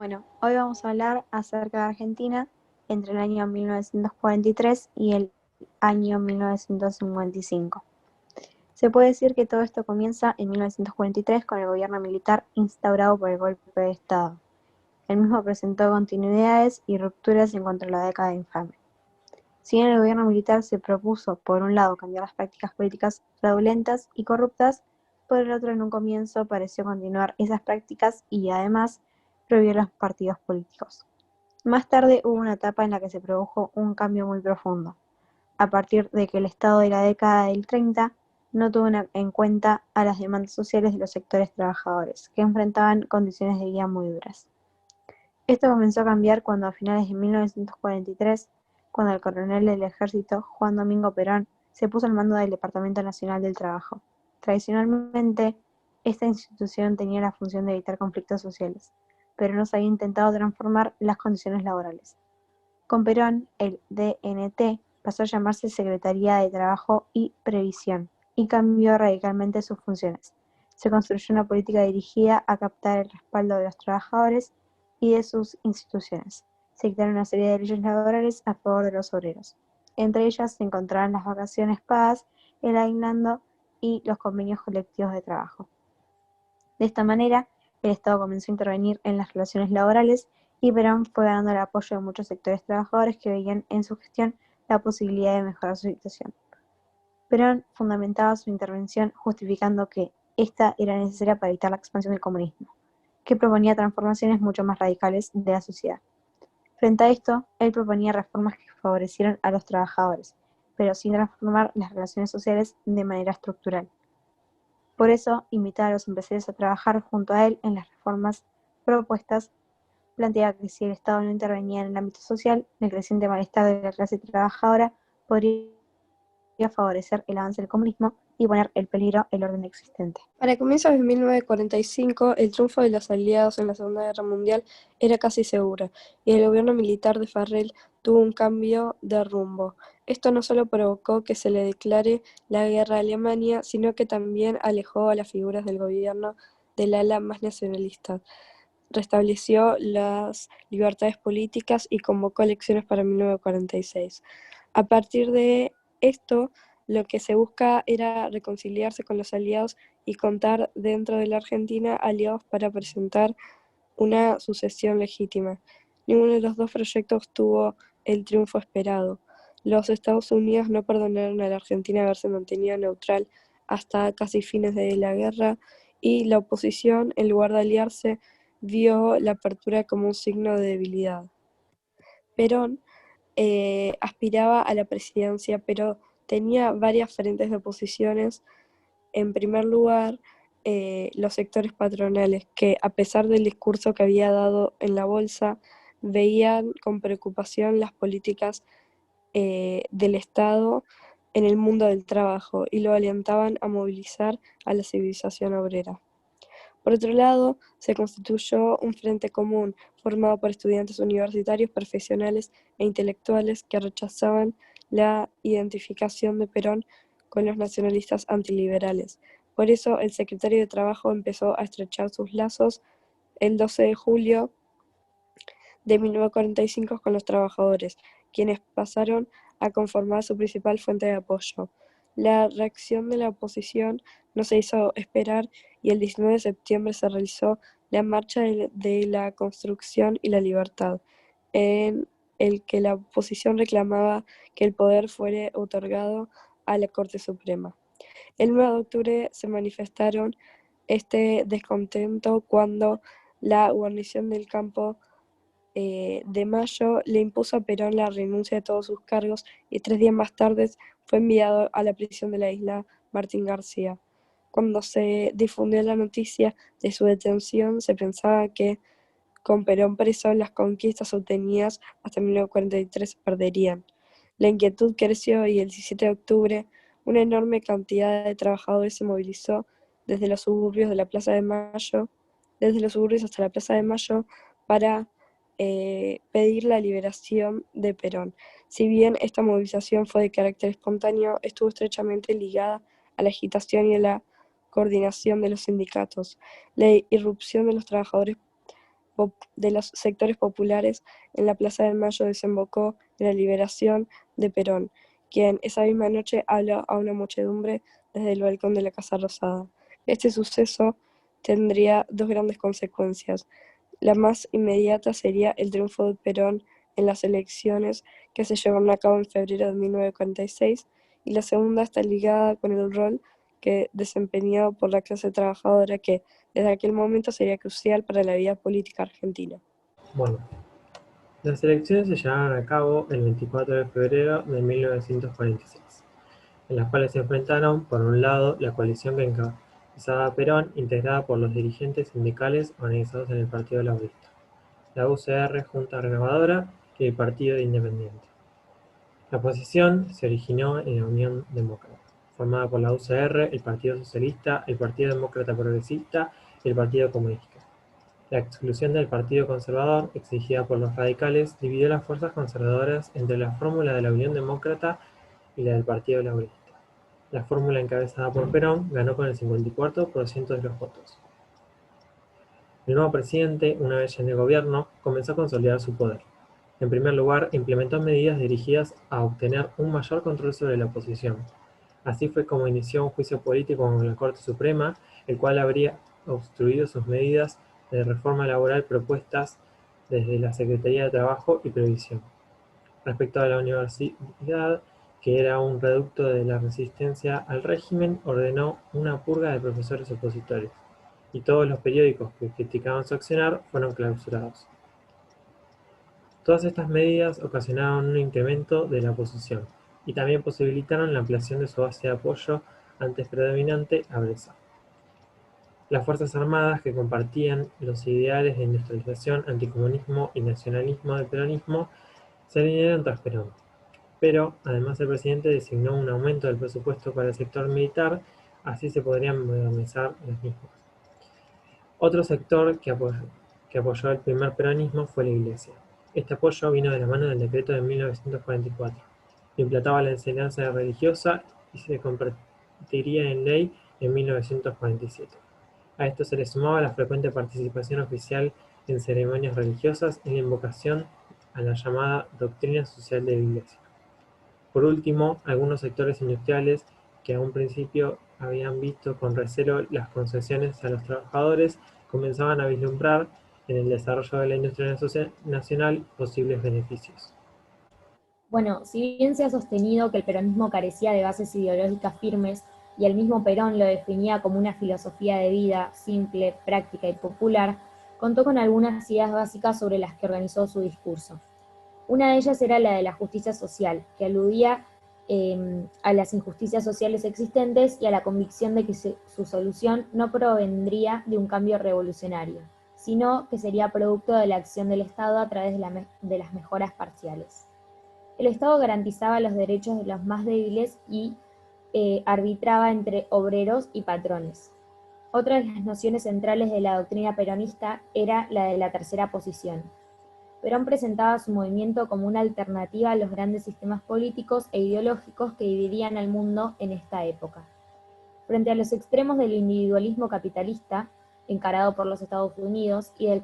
Bueno, hoy vamos a hablar acerca de Argentina entre el año 1943 y el año 1955. Se puede decir que todo esto comienza en 1943 con el gobierno militar instaurado por el golpe de Estado. El mismo presentó continuidades y rupturas en cuanto a la década infame. Si bien el gobierno militar se propuso, por un lado, cambiar las prácticas políticas fraudulentas y corruptas, por el otro, en un comienzo pareció continuar esas prácticas y, además, prohibir los partidos políticos. Más tarde hubo una etapa en la que se produjo un cambio muy profundo, a partir de que el Estado de la década del 30 no tuvo en cuenta a las demandas sociales de los sectores trabajadores, que enfrentaban condiciones de vida muy duras. Esto comenzó a cambiar cuando a finales de 1943, cuando el coronel del ejército, Juan Domingo Perón, se puso al mando del Departamento Nacional del Trabajo. Tradicionalmente, esta institución tenía la función de evitar conflictos sociales, pero no se había intentado transformar las condiciones laborales. Con Perón, el DNT pasó a llamarse Secretaría de Trabajo y Previsión y cambió radicalmente sus funciones. Se construyó una política dirigida a captar el respaldo de los trabajadores y de sus instituciones. Se dictaron una serie de leyes laborales a favor de los obreros. Entre ellas se encontraban las vacaciones pagas, el aguinaldo y los convenios colectivos de trabajo. De esta manera, el Estado comenzó a intervenir en las relaciones laborales y Perón fue ganando el apoyo de muchos sectores trabajadores que veían en su gestión la posibilidad de mejorar su situación. Perón fundamentaba su intervención justificando que esta era necesaria para evitar la expansión del comunismo, que proponía transformaciones mucho más radicales de la sociedad. Frente a esto, él proponía reformas que favorecieran a los trabajadores, pero sin transformar las relaciones sociales de manera estructural. Por eso, invitaba a los empresarios a trabajar junto a él en las reformas propuestas. Planteaba que si el Estado no intervenía en el ámbito social, el creciente malestar de la clase trabajadora podría favorecer el avance del comunismo y poner en peligro el orden existente. Para comienzos de 1945, el triunfo de los aliados en la Segunda Guerra Mundial era casi seguro, y el gobierno militar de Farrell tuvo un cambio de rumbo. Esto no solo provocó que se le declare la guerra a Alemania, sino que también alejó a las figuras del gobierno del ala más nacionalista. Restableció las libertades políticas y convocó elecciones para 1946. A partir de esto, lo que se busca era reconciliarse con los aliados y contar dentro de la Argentina aliados para presentar una sucesión legítima. Ninguno de los dos proyectos tuvo el triunfo esperado. Los Estados Unidos no perdonaron a la Argentina haberse mantenido neutral hasta casi fines de la guerra, y la oposición, en lugar de aliarse, vio la apertura como un signo de debilidad. Perón aspiraba a la presidencia, pero tenía varias frentes de oposiciones. En primer lugar, los sectores patronales, que a pesar del discurso que había dado en la bolsa, veían con preocupación las políticas del Estado en el mundo del trabajo y lo alentaban a movilizar a la civilización obrera. Por otro lado, se constituyó un frente común formado por estudiantes universitarios, profesionales e intelectuales que rechazaban la identificación de Perón con los nacionalistas antiliberales. Por eso, el secretario de Trabajo empezó a estrechar sus lazos el 12 de julio de 1945 con los trabajadores, quienes pasaron a conformar su principal fuente de apoyo. La reacción de la oposición no se hizo esperar y el 19 de septiembre se realizó la Marcha de la Construcción y la Libertad, en el que la oposición reclamaba que el poder fuera otorgado a la Corte Suprema. El 9 de octubre se manifestaron este descontento cuando la guarnición del campo de Mayo le impuso a Perón la renuncia de todos sus cargos, y 3 días más tarde fue enviado a la prisión de la isla Martín García. Cuando se difundió la noticia de su detención, se pensaba que con Perón preso las conquistas obtenidas hasta 1943 se perderían. La inquietud creció y el 17 de octubre una enorme cantidad de trabajadores se movilizó desde los suburbios de la Plaza de Mayo, desde los suburbios hasta la Plaza de Mayo, para pedir la liberación de Perón. Si bien esta movilización fue de carácter espontáneo, estuvo estrechamente ligada a la agitación y a la coordinación de los sindicatos. La irrupción de los trabajadores de los sectores populares en la Plaza de Mayo desembocó en la liberación de Perón, quien esa misma noche habla a una muchedumbre desde el balcón de la Casa Rosada. Este suceso tendría dos grandes consecuencias. La más inmediata sería el triunfo de Perón en las elecciones que se llevaron a cabo en febrero de 1946, y la segunda está ligada con el rol que desempeñado por la clase trabajadora que desde aquel momento sería crucial para la vida política argentina. Bueno, las elecciones se llevaron a cabo el 24 de febrero de 1946, en las cuales se enfrentaron, por un lado, la coalición que encabezaba Perón, integrada por los dirigentes sindicales organizados en el Partido Laborista, la UCR Junta Renovadora y el Partido Independiente. La oposición se originó en la Unión Demócrata, formada por la UCR, el Partido Socialista, el Partido Demócrata Progresista y el Partido Comunista. La exclusión del Partido Conservador, exigida por los radicales, dividió las fuerzas conservadoras entre la fórmula de la Unión Demócrata y la del Partido Laborista. La fórmula encabezada por Perón ganó con el 54% de los votos. El nuevo presidente, una vez en el gobierno, comenzó a consolidar su poder. En primer lugar, implementó medidas dirigidas a obtener un mayor control sobre la oposición. Así fue como inició un juicio político con la Corte Suprema, el cual habría obstruido sus medidas de reforma laboral propuestas desde la Secretaría de Trabajo y Previsión. Respecto a la universidad, que era un reducto de la resistencia al régimen, ordenó una purga de profesores opositores, y todos los periódicos que criticaban su accionar fueron clausurados. Todas estas medidas ocasionaron un incremento de la oposición, y también posibilitaron la ampliación de su base de apoyo antes predominante a Breza. Las Fuerzas Armadas, que compartían los ideales de industrialización, anticomunismo y nacionalismo del peronismo, se alinearon tras Perón. Pero, además, el presidente designó un aumento del presupuesto para el sector militar, así se podrían modernizar los mismos. Otro sector que apoyó el primer peronismo fue la Iglesia. Este apoyo vino de la mano del decreto de 1944, que implantaba la enseñanza religiosa y se convertiría en ley en 1947. A esto se le sumaba la frecuente participación oficial en ceremonias religiosas y la invocación a la llamada doctrina social de la Iglesia. Por último, algunos sectores industriales que a un principio habían visto con recelo las concesiones a los trabajadores comenzaban a vislumbrar en el desarrollo de la industria nacional posibles beneficios. Bueno, si bien se ha sostenido que el peronismo carecía de bases ideológicas firmes y el mismo Perón lo definía como una filosofía de vida simple, práctica y popular, contó con algunas ideas básicas sobre las que organizó su discurso. Una de ellas era la de la justicia social, que aludía a las injusticias sociales existentes y a la convicción de que su solución no provendría de un cambio revolucionario, sino que sería producto de la acción del Estado a través de las mejoras parciales. El Estado garantizaba los derechos de los más débiles y arbitraba entre obreros y patrones. Otra de las nociones centrales de la doctrina peronista era la de la tercera posición. Perón presentaba su movimiento como una alternativa a los grandes sistemas políticos e ideológicos que dividían al mundo en esta época. Frente a los extremos del individualismo capitalista, encarado por los Estados Unidos, y del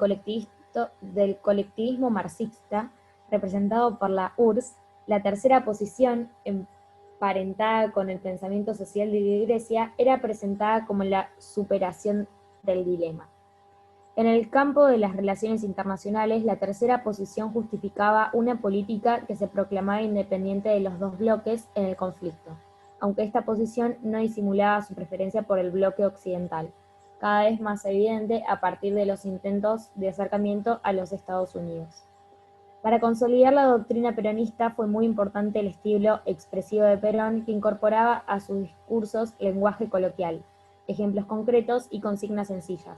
colectivismo marxista, representado por la URSS, la tercera posición, emparentada con el pensamiento social de la Iglesia, era presentada como la superación del dilema. En el campo de las relaciones internacionales, la tercera posición justificaba una política que se proclamaba independiente de los dos bloques en el conflicto, aunque esta posición no disimulaba su preferencia por el bloque occidental, cada vez más evidente a partir de los intentos de acercamiento a los Estados Unidos. Para consolidar la doctrina peronista fue muy importante el estilo expresivo de Perón, que incorporaba a sus discursos lenguaje coloquial, ejemplos concretos y consignas sencillas.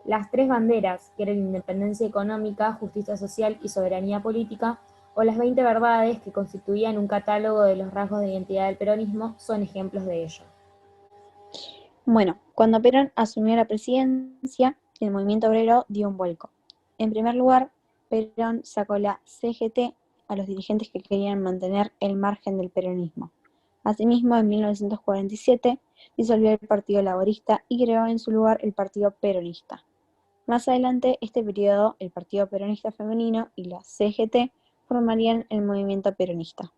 Las tres banderas, que eran independencia económica, justicia social y soberanía política, o las 20 verdades que constituían un catálogo de los rasgos de identidad del peronismo, son ejemplos de ello. Bueno, cuando Perón asumió la presidencia, el movimiento obrero dio un vuelco. En primer lugar, Perón sacó la CGT a los dirigentes que querían mantener el margen del peronismo. Asimismo, en 1947, disolvió el Partido Laborista y creó en su lugar el Partido Peronista. Más adelante, este periodo, el Partido Peronista Femenino y la CGT formarían el movimiento peronista.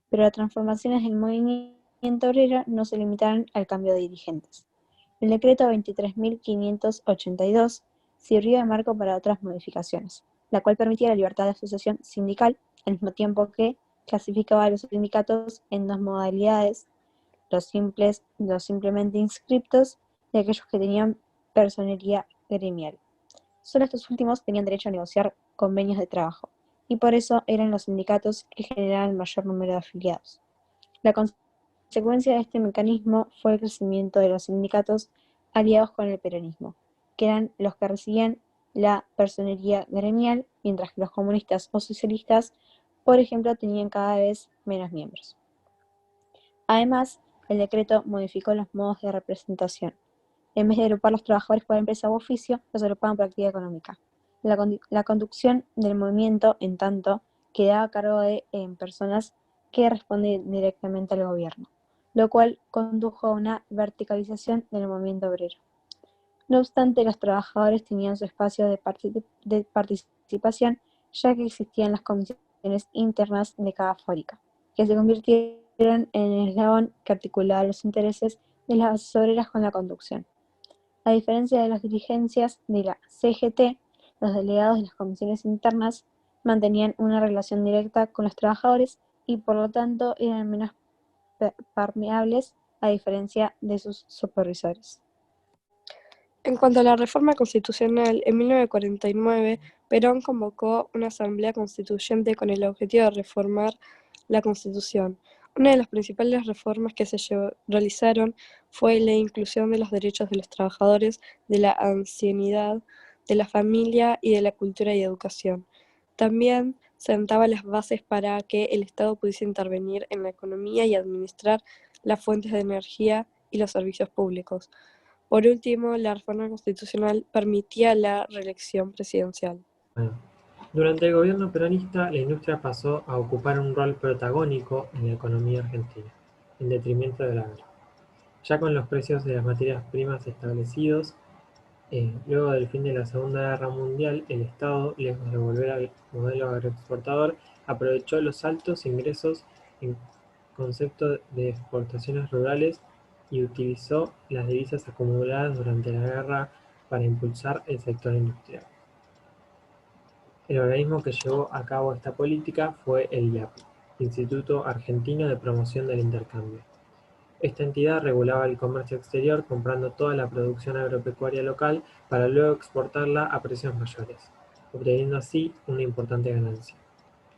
Pero las transformaciones del movimiento obrero no se limitaron al cambio de dirigentes. El decreto 23.582 sirvió de marco para otras modificaciones, la cual permitía la libertad de asociación sindical, al mismo tiempo que clasificaba a los sindicatos en dos modalidades: los simplemente inscriptos y aquellos que tenían personería gremial. Solo estos últimos tenían derecho a negociar convenios de trabajo, y por eso eran los sindicatos que generaban el mayor número de afiliados. La consecuencia de este mecanismo fue el crecimiento de los sindicatos aliados con el peronismo, que eran los que recibían la personería gremial, mientras que los comunistas o socialistas, por ejemplo, tenían cada vez menos miembros. Además, el decreto modificó los modos de representación. En vez de agrupar los trabajadores por empresa u oficio, los agrupaban por actividad económica. La conducción del movimiento, en tanto, quedaba a cargo de personas que responden directamente al gobierno, lo cual condujo a una verticalización del movimiento obrero. No obstante, los trabajadores tenían su espacio de participación, ya que existían las comisiones internas de cada fábrica, que se convirtieron en el eslabón que articulaba los intereses de las bases obreras con la conducción. A diferencia de las dirigencias de la CGT, los delegados de las comisiones internas mantenían una relación directa con los trabajadores y por lo tanto eran menos permeables a diferencia de sus supervisores. En cuanto a la reforma constitucional, en 1949, Perón convocó una asamblea constituyente con el objetivo de reformar la Constitución. Una de las principales reformas que se realizaron fue la inclusión de los derechos de los trabajadores, de la ancianidad, de la familia y de la cultura y educación. También sentaba las bases para que el Estado pudiese intervenir en la economía y administrar las fuentes de energía y los servicios públicos. Por último, la reforma constitucional permitía la reelección presidencial. Bueno, durante el gobierno peronista, la industria pasó a ocupar un rol protagónico en la economía argentina, en detrimento del agro. Ya con los precios de las materias primas establecidos, luego del fin de la Segunda Guerra Mundial, el Estado, lejos de volver al modelo agroexportador, aprovechó los altos ingresos en concepto de exportaciones rurales y utilizó las divisas acumuladas durante la guerra para impulsar el sector industrial. El organismo que llevó a cabo esta política fue el IAP, Instituto Argentino de Promoción del Intercambio. Esta entidad regulaba el comercio exterior comprando toda la producción agropecuaria local para luego exportarla a precios mayores, obteniendo así una importante ganancia.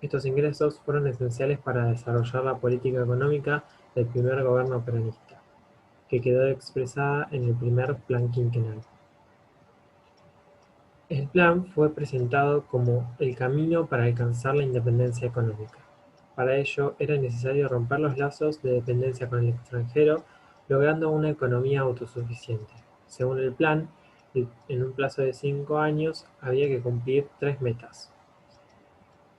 Estos ingresos fueron esenciales para desarrollar la política económica del primer gobierno peronista, que quedó expresada en el primer plan quinquenal. El plan fue presentado como el camino para alcanzar la independencia económica. Para ello era necesario romper los lazos de dependencia con el extranjero, logrando una economía autosuficiente. Según el plan, en un plazo de 5 años había que cumplir 3 metas: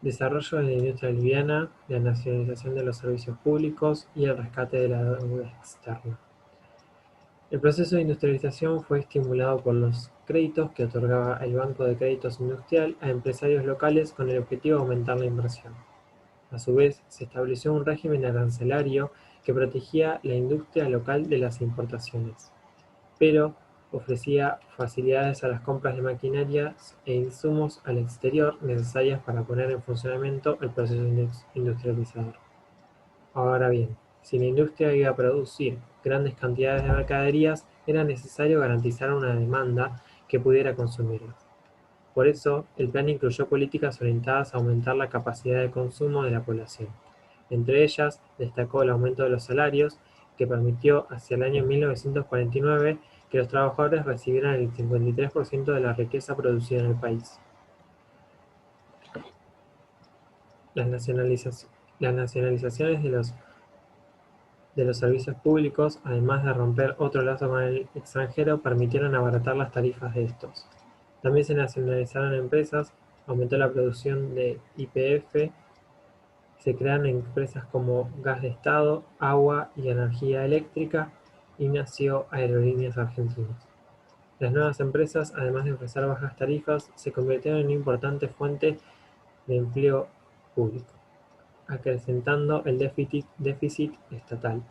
desarrollo de la industria liviana, la nacionalización de los servicios públicos y el rescate de la deuda externa. El proceso de industrialización fue estimulado por los créditos que otorgaba el Banco de Créditos Industrial a empresarios locales con el objetivo de aumentar la inversión. A su vez, se estableció un régimen arancelario que protegía la industria local de las importaciones, pero ofrecía facilidades a las compras de maquinarias e insumos al exterior necesarias para poner en funcionamiento el proceso industrializador. Ahora bien, si la industria iba a producir grandes cantidades de mercaderías, era necesario garantizar una demanda que pudiera consumirlas. Por eso, el plan incluyó políticas orientadas a aumentar la capacidad de consumo de la población. Entre ellas, destacó el aumento de los salarios, que permitió hacia el año 1949 que los trabajadores recibieran el 53% de la riqueza producida en el país. Las nacionalizaciones de los servicios públicos, además de romper otro lazo con el extranjero, permitieron abaratar las tarifas de estos. También se nacionalizaron empresas, aumentó la producción de YPF, se crearon empresas como Gas de Estado, Agua y Energía Eléctrica, y nació Aerolíneas Argentinas. Las nuevas empresas, además de ofrecer bajas tarifas, se convirtieron en una importante fuente de empleo público, acrecentando el déficit estatal.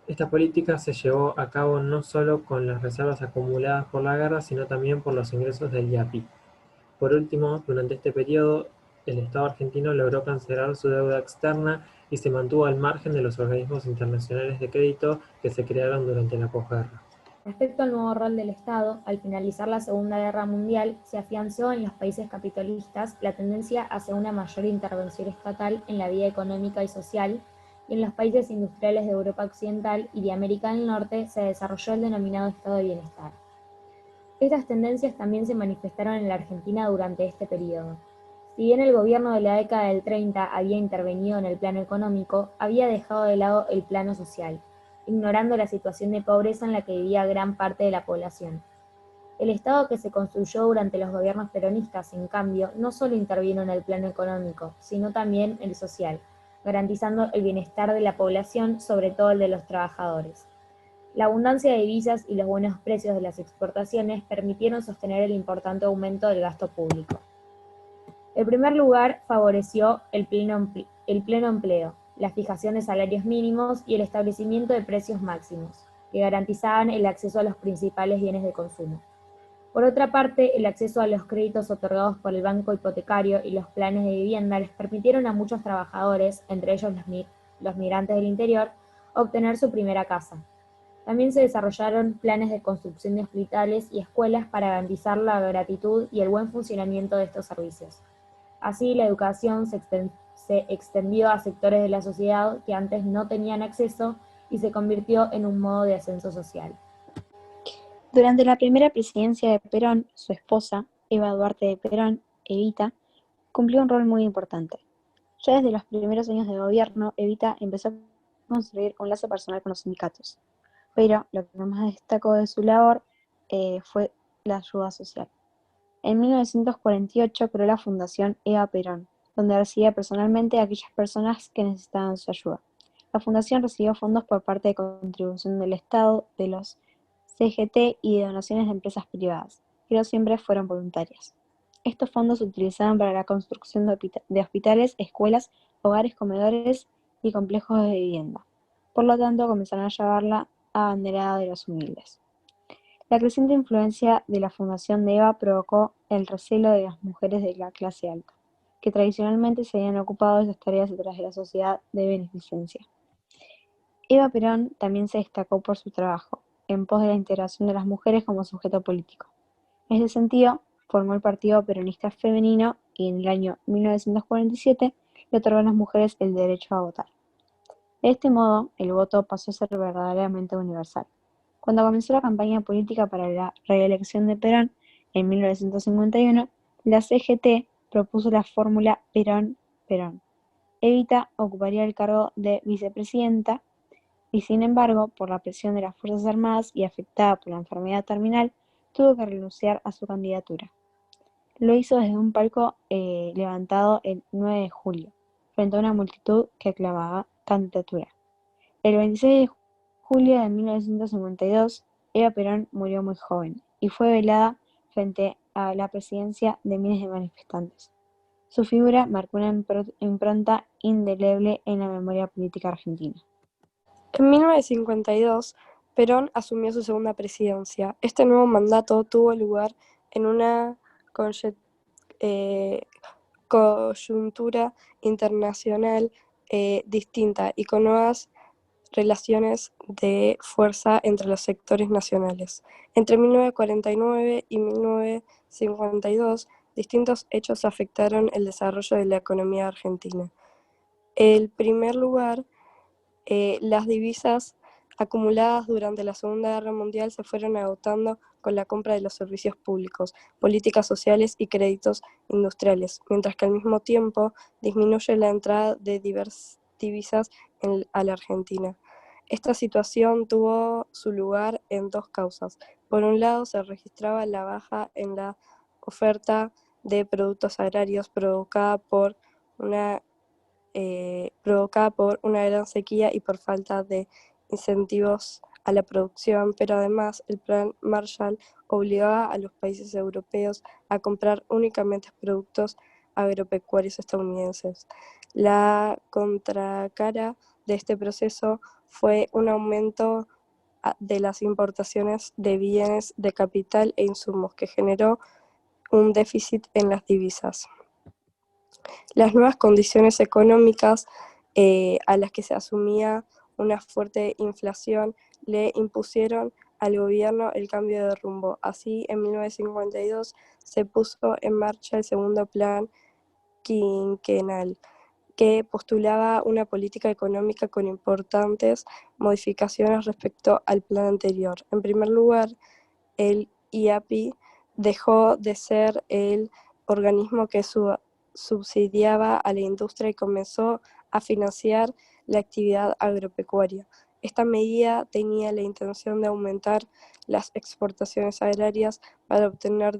Esta política se llevó a cabo no solo con las reservas acumuladas por la guerra, sino también por los ingresos del IAPI. Por último, durante este periodo, el Estado argentino logró cancelar su deuda externa y se mantuvo al margen de los organismos internacionales de crédito que se crearon durante la posguerra. Respecto al nuevo rol del Estado, al finalizar la Segunda Guerra Mundial, se afianzó en los países capitalistas la tendencia hacia una mayor intervención estatal en la vida económica y social, y en los países industriales de Europa Occidental y de América del Norte se desarrolló el denominado Estado de Bienestar. Estas tendencias también se manifestaron en la Argentina durante este periodo. Si bien el gobierno de la década del 30 había intervenido en el plano económico, había dejado de lado el plano social, ignorando la situación de pobreza en la que vivía gran parte de la población. El Estado que se construyó durante los gobiernos peronistas, en cambio, no solo intervino en el plano económico, sino también en el social, garantizando el bienestar de la población, sobre todo el de los trabajadores. La abundancia de divisas y los buenos precios de las exportaciones permitieron sostener el importante aumento del gasto público. En primer lugar, favoreció el pleno empleo, la fijación de salarios mínimos y el establecimiento de precios máximos, que garantizaban el acceso a los principales bienes de consumo. Por otra parte, el acceso a los créditos otorgados por el banco hipotecario y los planes de vivienda les permitieron a muchos trabajadores, entre ellos los migrantes del interior, obtener su primera casa. También se desarrollaron planes de construcción de hospitales y escuelas para garantizar la gratitud y el buen funcionamiento de estos servicios. Así, la educación se extendió a sectores de la sociedad que antes no tenían acceso y se convirtió en un modo de ascenso social. Durante la primera presidencia de Perón, su esposa, Eva Duarte de Perón, Evita, cumplió un rol muy importante. Ya desde los primeros años de gobierno, Evita empezó a construir un lazo personal con los sindicatos, pero lo que más destacó de su labor fue la ayuda social. En 1948 creó la Fundación Eva Perón, donde recibía personalmente a aquellas personas que necesitaban su ayuda. La fundación recibió fondos por parte de contribución del Estado, de los CGT y de donaciones de empresas privadas, pero siempre fueron voluntarias. Estos fondos se utilizaban para la construcción de hospitales, escuelas, hogares, comedores y complejos de vivienda. Por lo tanto, comenzaron a llamarla abanderada de los humildes. La creciente influencia de la fundación de Eva provocó el recelo de las mujeres de la clase alta, que tradicionalmente se habían ocupado de esas tareas detrás de la sociedad de beneficencia. Eva Perón también se destacó por su trabajo en pos de la integración de las mujeres como sujeto político. En ese sentido, formó el Partido Peronista Femenino y en el año 1947 le otorgó a las mujeres el derecho a votar. De este modo, el voto pasó a ser verdaderamente universal. Cuando comenzó la campaña política para la reelección de Perón en 1951, la CGT propuso la fórmula Perón-Perón. Evita ocuparía el cargo de vicepresidenta y, sin embargo, por la presión de las Fuerzas Armadas y afectada por la enfermedad terminal, tuvo que renunciar a su candidatura. Lo hizo desde un palco levantado el 9 de julio, frente a una multitud que aclamaba candidatura. El 26 de julio de 1952, Eva Perón murió muy joven y fue velada frente a la presidencia de miles de manifestantes. Su figura marcó una impronta indeleble en la memoria política argentina. En 1952, Perón asumió su segunda presidencia. Este nuevo mandato tuvo lugar en una coyuntura internacional distinta y con nuevas relaciones de fuerza entre los sectores nacionales. Entre 1949 y 1952, distintos hechos afectaron el desarrollo de la economía argentina. En primer lugar, las divisas acumuladas durante la Segunda Guerra Mundial se fueron agotando con la compra de los servicios públicos, políticas sociales y créditos industriales, mientras que al mismo tiempo disminuye la entrada de diversas divisas a la Argentina. Esta situación tuvo su lugar en dos causas. Por un lado, se registraba la baja en la oferta de productos agrarios provocada por una gran sequía y por falta de incentivos a la producción, pero además el Plan Marshall obligaba a los países europeos a comprar únicamente productos agropecuarios estadounidenses. La contracara de este proceso fue un aumento de las importaciones de bienes de capital e insumos, que generó un déficit en las divisas. Las nuevas condiciones económicas a las que se asumía una fuerte inflación le impusieron al gobierno el cambio de rumbo. Así, en 1952 se puso en marcha el segundo plan quinquenal, que postulaba una política económica con importantes modificaciones respecto al plan anterior. En primer lugar, el IAPI dejó de ser el organismo que subsidiaba a la industria y comenzó a financiar la actividad agropecuaria. Esta medida tenía la intención de aumentar las exportaciones agrarias para obtener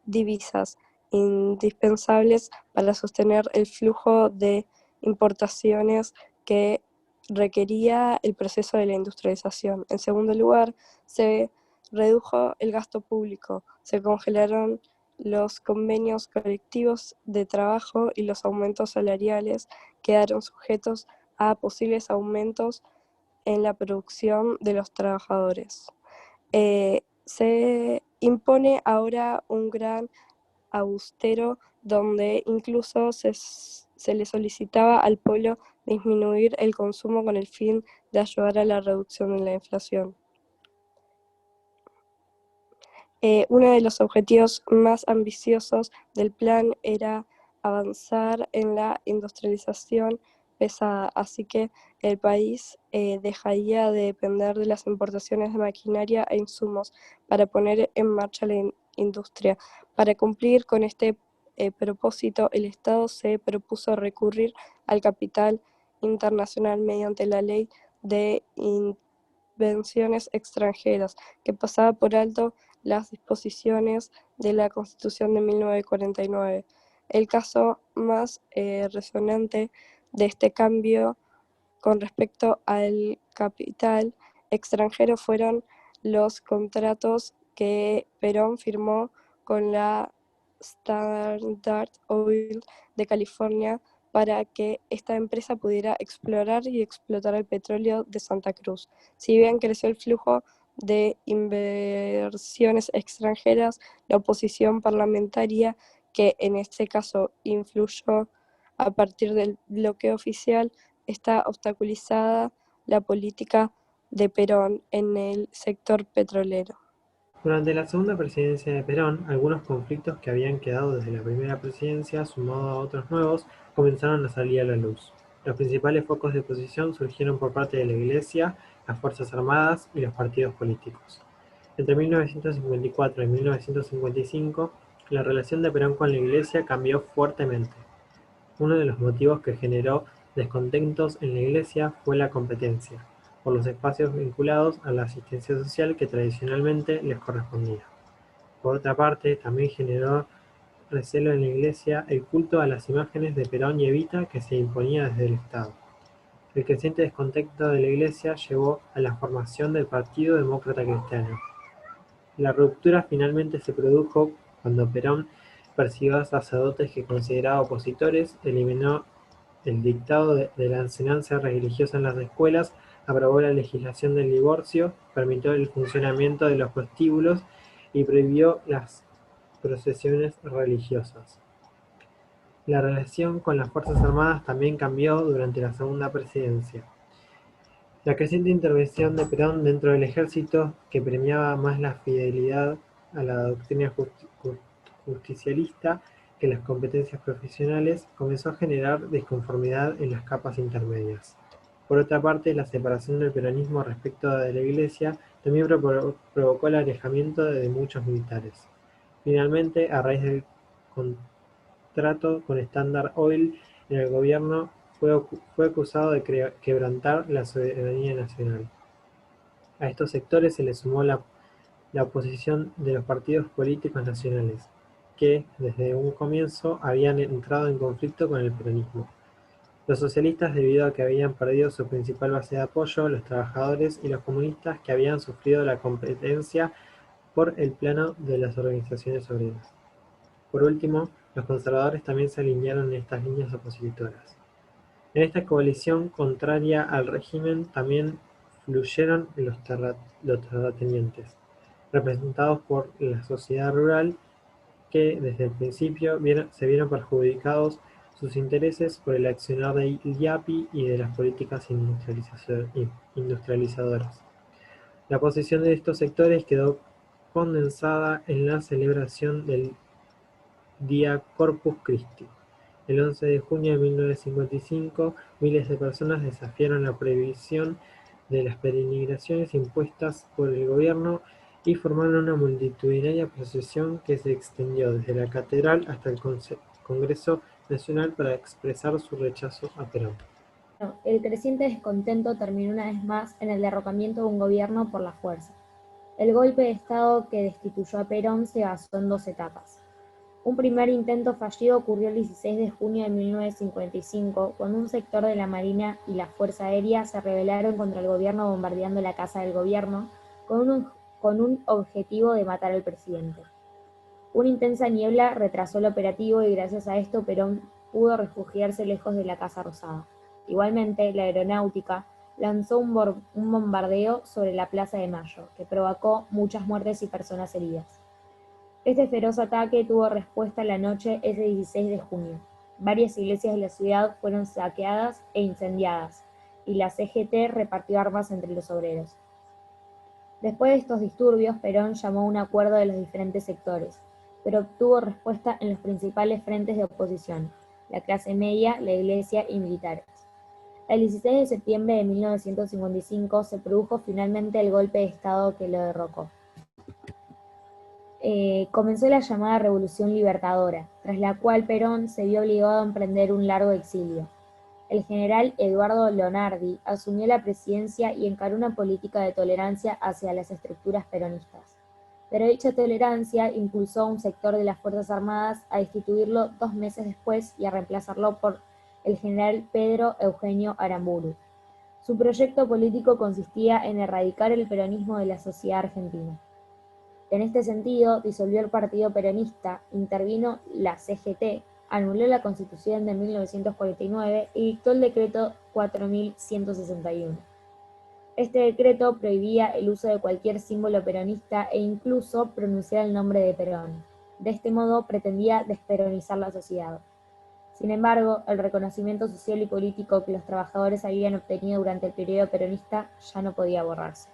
divisas indispensables para sostener el flujo de importaciones que requería el proceso de la industrialización. En segundo lugar, se redujo el gasto público, se congelaron los convenios colectivos de trabajo y los aumentos salariales quedaron sujetos a posibles aumentos en la producción de los trabajadores. Se impone ahora un gran austero donde incluso se le solicitaba al pueblo disminuir el consumo con el fin de ayudar a la reducción de la inflación. Uno de los objetivos más ambiciosos del plan era avanzar en la industrialización pesada, así que el país dejaría de depender de las importaciones de maquinaria e insumos para poner en marcha la industria. Para cumplir con este propósito, el Estado se propuso recurrir al capital internacional mediante la Ley de Inversiones Extranjeras, que pasaba por alto las disposiciones de la Constitución de 1949. El caso más resonante de este cambio con respecto al capital extranjero fueron los contratos que Perón firmó con la Standard Oil de California para que esta empresa pudiera explorar y explotar el petróleo de Santa Cruz. Si bien creció el flujo de inversiones extranjeras, la oposición parlamentaria, que en este caso influyó a partir del bloqueo oficial, está obstaculizada la política de Perón en el sector petrolero. Durante la segunda presidencia de Perón, algunos conflictos que habían quedado desde la primera presidencia, sumado a otros nuevos, comenzaron a salir a la luz. Los principales focos de oposición surgieron por parte de la Iglesia, las Fuerzas Armadas y los partidos políticos. Entre 1954 y 1955, la relación de Perón con la Iglesia cambió fuertemente. Uno de los motivos que generó descontentos en la Iglesia fue la competencia por los espacios vinculados a la asistencia social que tradicionalmente les correspondía. Por otra parte, también generó recelo en la Iglesia el culto a las imágenes de Perón y Evita que se imponía desde el Estado. El creciente descontento de la Iglesia llevó a la formación del Partido Demócrata Cristiano. La ruptura finalmente se produjo cuando Perón persiguió a sacerdotes que consideraba opositores, eliminó el dictado de la enseñanza religiosa en las escuelas, aprobó la legislación del divorcio, permitió el funcionamiento de los prostíbulos y prohibió las procesiones religiosas. La relación con las Fuerzas Armadas también cambió durante la segunda presidencia. La creciente intervención de Perón dentro del ejército, que premiaba más la fidelidad a la doctrina justicialista que las competencias profesionales, comenzó a generar disconformidad en las capas intermedias. Por otra parte, la separación del peronismo respecto de la Iglesia también provocó el alejamiento de muchos militares. Finalmente, a raíz del contrato con Standard Oil en el gobierno, fue acusado de quebrantar la soberanía nacional. A estos sectores se le sumó la oposición de los partidos políticos nacionales, que desde un comienzo habían entrado en conflicto con el peronismo. Los socialistas, debido a que habían perdido su principal base de apoyo, los trabajadores, y los comunistas, que habían sufrido la competencia por el plano de las organizaciones obreras. Por último, los conservadores también se alinearon en estas líneas opositoras. En esta coalición contraria al régimen también fluyeron los terratenientes, representados por la sociedad rural, que desde el principio se vieron perjudicados sus intereses por el accionar del IAPI y de las políticas industrializadoras. La posición de estos sectores quedó condensada en la celebración del día Corpus Christi. El 11 de junio de 1955, miles de personas desafiaron la prohibición de las peregrinaciones impuestas por el gobierno y formaron una multitudinaria procesión que se extendió desde la catedral hasta el Congreso Nacional para expresar su rechazo a Perón. El creciente descontento terminó una vez más en el derrocamiento de un gobierno por la fuerza. El golpe de Estado que destituyó a Perón se basó en dos etapas. Un primer intento fallido ocurrió el 16 de junio de 1955, cuando un sector de la Marina y la Fuerza Aérea se rebelaron contra el gobierno bombardeando la Casa del Gobierno con un objetivo de matar al presidente. Una intensa niebla retrasó el operativo y gracias a esto Perón pudo refugiarse lejos de la Casa Rosada. Igualmente, la aeronáutica lanzó un bombardeo sobre la Plaza de Mayo, que provocó muchas muertes y personas heridas. Este feroz ataque tuvo respuesta la noche ese 16 de junio. Varias iglesias de la ciudad fueron saqueadas e incendiadas, y la CGT repartió armas entre los obreros. Después de estos disturbios, Perón llamó a un acuerdo de los diferentes sectores, pero obtuvo respuesta en los principales frentes de oposición: la clase media, la iglesia y militares. El 16 de septiembre de 1955 se produjo finalmente el golpe de Estado que lo derrocó. Comenzó la llamada Revolución Libertadora, tras la cual Perón se vio obligado a emprender un largo exilio. El general Eduardo Leonardi asumió la presidencia y encaró una política de tolerancia hacia las estructuras peronistas. Pero dicha tolerancia impulsó a un sector de las Fuerzas Armadas a destituirlo 2 meses después y a reemplazarlo por el general Pedro Eugenio Aramburu. Su proyecto político consistía en erradicar el peronismo de la sociedad argentina. En este sentido, disolvió el Partido Peronista, intervino la CGT, anuló la Constitución de 1949 y dictó el decreto 4161. Este decreto prohibía el uso de cualquier símbolo peronista e incluso pronunciar el nombre de Perón. De este modo pretendía desperonizar la sociedad. Sin embargo, el reconocimiento social y político que los trabajadores habían obtenido durante el periodo peronista ya no podía borrarse.